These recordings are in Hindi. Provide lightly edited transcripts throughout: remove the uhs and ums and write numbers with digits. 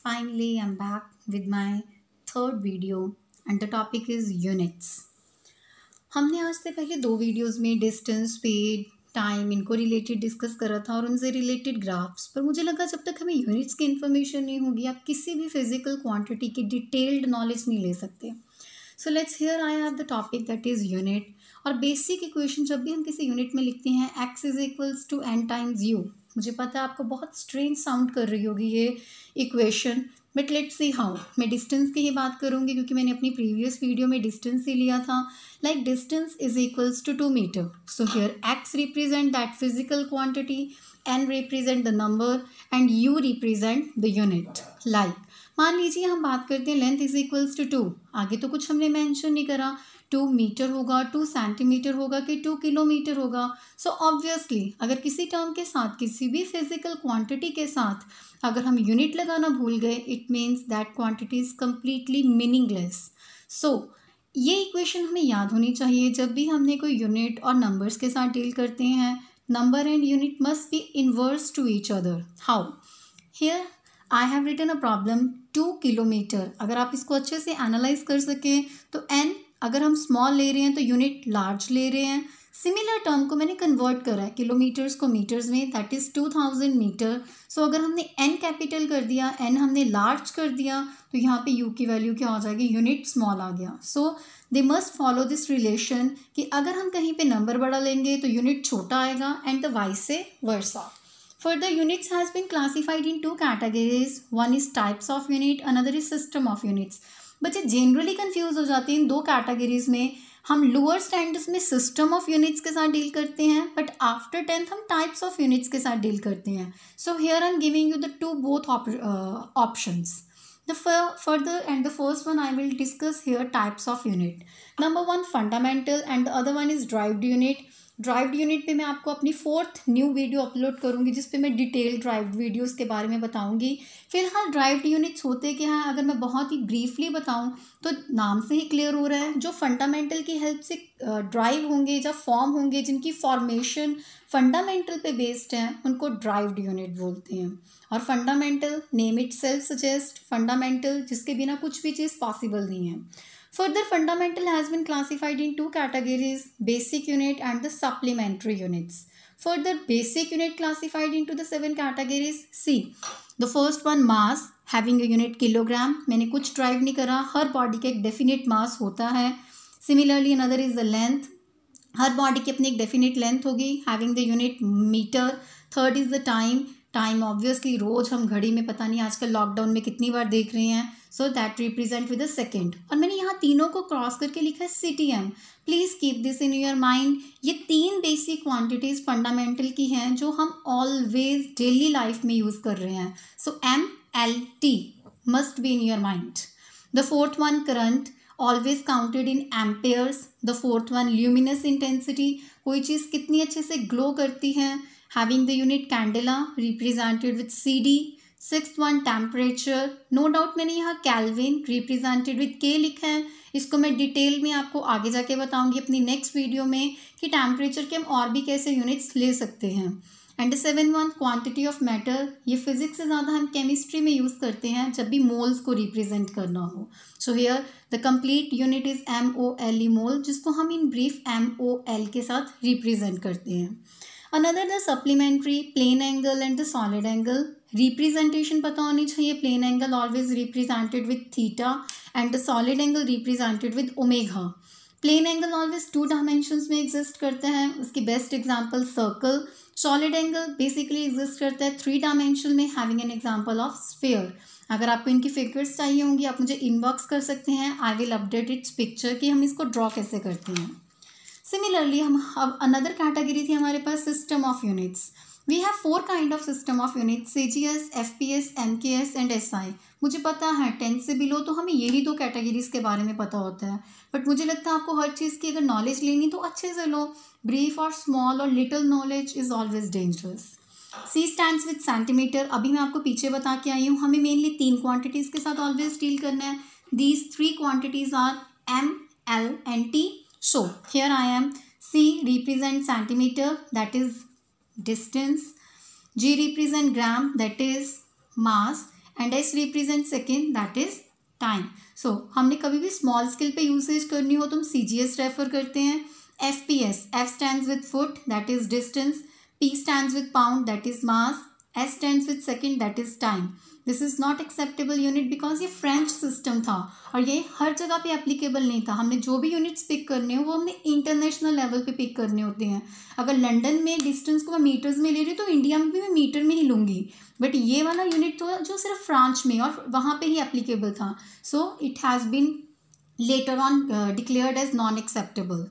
Finally, I'm back with my third video and the topic is units. हमने आज से पहले दो वीडियोस में डिस्टेंस, स्पीड, टाइम इनको रिलेटेड डिस्कस करा था और उनसे रिलेटेड ग्राफ्स, पर मुझे लगा जब तक हमें यूनिट्स की इन्फॉर्मेशन नहीं होगी आप किसी भी फिजिकल क्वांटिटी की डिटेल्ड नॉलेज नहीं ले सकते. So let's here I have the topic that is unit. और बेसिक इक्वेशन जब भी हम किसी यूनिट में लिखते हैं x is equals to n times u. मुझे पता है आपको बहुत स्ट्रेंज साउंड कर रही होगी ये equation, but let's see how. मैं डिस्टेंस की ही बात करूँगी क्योंकि मैंने अपनी प्रीवियस वीडियो में डिस्टेंस ही लिया था. Like distance is equals to 2 metre. So here x represent that physical quantity, n represent the number and u represent the unit. Like मान लीजिए हम बात करते हैं लेंथ इज इक्वल्स टू 2. आगे तो कुछ हमने मेंशन नहीं करा. 2 मीटर होगा, 2 सेंटीमीटर होगा कि 2 किलोमीटर होगा. सो ऑब्वियसली अगर किसी टर्म के साथ, किसी भी फिजिकल क्वांटिटी के साथ अगर हम यूनिट लगाना भूल गए, it means that quantity is completely meaningless. So ये इक्वेशन हमें याद होनी चाहिए जब भी हमने कोई यूनिट और नंबर्स के साथ डील करते हैं. Number and unit must be inverse to each other. How? Here I have written a problem 2 kilometre. अगर आप इसको अच्छे से एनालाइज कर सकें तो एन अगर हम स्मॉल ले रहे हैं तो यूनिट लार्ज ले रहे हैं. सिमिलर टर्म को मैंने कन्वर्ट करा है किलोमीटर्स को मीटर्स में, दैट इज़ 2000 मीटर. सो अगर हमने एन कैपिटल कर दिया, एन हमने लार्ज कर दिया, तो यहाँ पे यू की वैल्यू क्या हो जाएगी, यूनिट स्मॉल आ गया. So they must follow this relation कि अगर हम कहीं पे नंबर बड़ा लेंगे तो यूनिट छोटा आएगा एंड द वाइस से वर्सा. Further, units has been classified in 2 categories. One is types of unit, another is system of units. बच्चे जनरली कंफ्यूज हो जाते हैं इन दो कैटेगरीज में. हम लोअर स्टैंडर्ड्स में सिस्टम ऑफ यूनिट्स के साथ डील करते हैं, बट आफ्टर 10th हम टाइप्स ऑफ यूनिट्स के साथ डील करते हैं. So here I am giving you the two both options. The further and the first one I will discuss here types of unit. Number one fundamental and the other one is derived unit. Derived unit पे मैं आपको अपनी 4th न्यू वीडियो अपलोड करूँगी जिस पे मैं डिटेल ड्राइव्ड वीडियोस के बारे में बताऊँगी. फिलहाल ड्राइव्ड यूनिट्स होते क्या हैं, अगर मैं बहुत ही ब्रीफली बताऊँ तो नाम से ही क्लियर हो रहा है, जो फंडामेंटल की हेल्प से ड्राइव होंगे या फॉर्म होंगे, जिनकी फॉर्मेशन फंडामेंटल पे बेस्ड है, उनको ड्राइव्ड यूनिट बोलते हैं. और fundamental name it self suggest, fundamental जिसके बिना कुछ भी चीज़ पॉसिबल नहीं है. Further, fundamental has been classified in 2 categories, basic unit and the supplementary units. Further, basic unit classified into the 7 categories. See, the first one mass having a unit kilogram. मैंने कुछ ड्राइव नहीं करा, हर बॉडी का एक डेफिनेट मास होता है. Similarly, another is the length. हर बॉडी की अपनी एक डेफिनेट लेंथ होगी, having the unit metre. Third is the time. Time obviously रोज़ हम घड़ी में पता नहीं आजकल लॉकडाउन में कितनी बार देख रहे हैं. So that represent with the second. और मैंने यहाँ तीनों को क्रॉस करके लिखा है CTM. Please keep this in your mind. ये 3 बेसिक क्वांटिटीज़ फंडामेंटल की हैं जो हम ऑलवेज डेली लाइफ में यूज़ कर रहे हैं. So MLT must be in your mind. The fourth one current, always counted in amperes. The fourth one luminous intensity, कोई चीज़ कितनी अच्छे से ग्लो करती है, having the unit candela represented with CD. Sixth one temperature, no doubt मैंने यहाँ कैल्विन रिप्रेजेंटेड विथ K लिखा है. इसको मैं डिटेल में आपको आगे जाके बताऊंगी अपनी नेक्स्ट वीडियो में कि टेम्परेचर के हम और भी कैसे यूनिट्स ले सकते हैं. And 7 one quantity of matter, ये फिजिक्स से ज़्यादा हम केमिस्ट्री में यूज़ करते हैं जब भी मोल्स को रिप्रेजेंट करना हो. So here the complete unit is MOLE मोल, जिसको हम इन ब्रीफ MOL के साथ रिप्रेजेंट करते हैं. Another the supplementary, plane angle and the solid angle. Representation पता होनी चाहिए. Plane angle always represented with theta and the solid angle represented with omega. Plane angle always 2 dimensions में एग्जिस्ट करते हैं. उसकी best example circle. Solid angle basically exist करता है 3 डायमेंशन में, having an example of sphere. अगर आपको इनकी फिगर्स चाहिए होंगी आप मुझे इनबॉक्स कर सकते हैं. I will update it's picture कि हम इसको ड्रॉ कैसे करते हैं. सिमिलरली हम अब अनदर कैटेगरी थी हमारे पास system of units. We have 4 kind of system of units, CGS, FPS, MKS and SI. मुझे पता है 10th से बिलो तो हमें यही 2 कैटेगरीज के बारे में पता होता है, बट मुझे लगता है आपको हर चीज़ की अगर नॉलेज लेनी तो अच्छे से लो. ब्रीफ और स्मॉल और little knowledge is always dangerous. C stands with centimetre. अभी मैं आपको पीछे बता के आई हूँ, हमें मेनली 3 क्वांटिटीज़ के साथ ऑलवेज डील करना है. These 3 quantities are M, L and T. So here I am. C represent centimeter, that is distance. G represent gram, that is mass. And S represent second, that is time. So हमने कभी भी स्मॉल स्केल पे यूसेज करनी हो तो हम CGS रेफर करते हैं. FPS, F stands with foot, that is distance. P stands with pound, that is mass. S stands with second, that is time. This is not acceptable unit because ये फ्रेंच सिस्टम था और ये हर जगह पे एप्लीकेबल नहीं था. हमने जो भी यूनिट्स पिक करने हो वो हमने इंटरनेशनल लेवल पे पिक करने होते हैं. अगर लंदन में डिस्टेंस को मैं मीटर्स में ले रही हूँ तो इंडिया में भी मैं मीटर में ही लूँगी, बट ये वाला यूनिट तो जो सिर्फ फ्रांस में और वहाँ पे ही एप्लीकेबल था. So it has been later on declared as non-acceptable.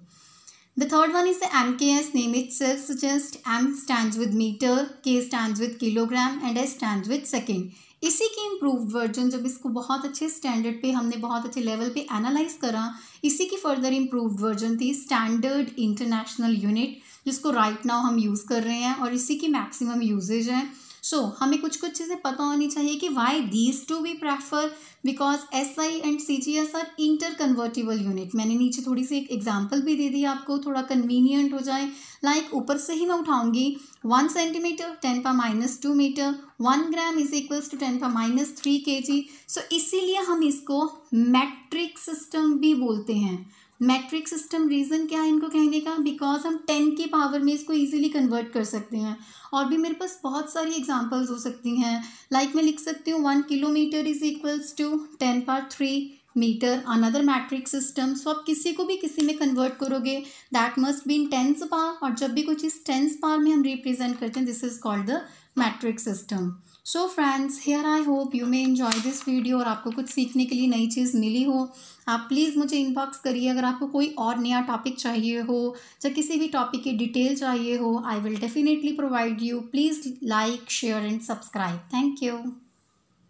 The third one is the MKS. Name itself suggests M stands with meter, K stands with kilogram and S stands with second. इसी की इम्प्रूव्ड वर्जन, जब इसको बहुत अच्छे स्टैंडर्ड पे हमने बहुत अच्छे लेवल पे एनालाइज करा, इसी की फर्दर इम्प्रूव्ड वर्जन थी स्टैंडर्ड इंटरनेशनल यूनिट, जिसको राइट नाउ हम यूज़ कर रहे हैं और इसी की मैक्सिमम यूजेज है. सो हमें कुछ कुछ चीज़ें पता होनी चाहिए कि why these two we prefer, because SI and CGS are interconvertible unit. मैंने नीचे थोड़ी सी एक एग्जाम्पल भी दे दी आपको, थोड़ा कन्वीनियंट हो जाए. लाइक ऊपर से ही मैं उठाऊंगी 1 centimetre 10⁻² metre, 1 gram is equals to 10⁻³ kg. So इसीलिए हम इसको मैट्रिक सिस्टम भी बोलते हैं. मैट्रिक सिस्टम रीज़न क्या है इनको कहने का, बिकॉज हम 10 की पावर में इसको इजीली कन्वर्ट कर सकते हैं. और भी मेरे पास बहुत सारी एग्जांपल्स हो सकती हैं. लाइक मैं लिख सकती हूँ 1 kilometre is equals to 10⁻³ metre, another metric system. So आप किसी को भी किसी में कन्वर्ट करोगे that must be in 10th power, और जब भी कोई चीज़ 10th पावर में हम रिप्रेजेंट करते हैं this is called the matric system. So friends, here I hope you may enjoy this video और आपको कुछ सीखने के लिए नई चीज़ मिली हो. आप प्लीज़ मुझे इनबॉक्स करिए अगर आपको कोई और नया टॉपिक चाहिए हो या किसी भी टॉपिक की डिटेल चाहिए हो. I will definitely provide you. Please like, share and subscribe. Thank you.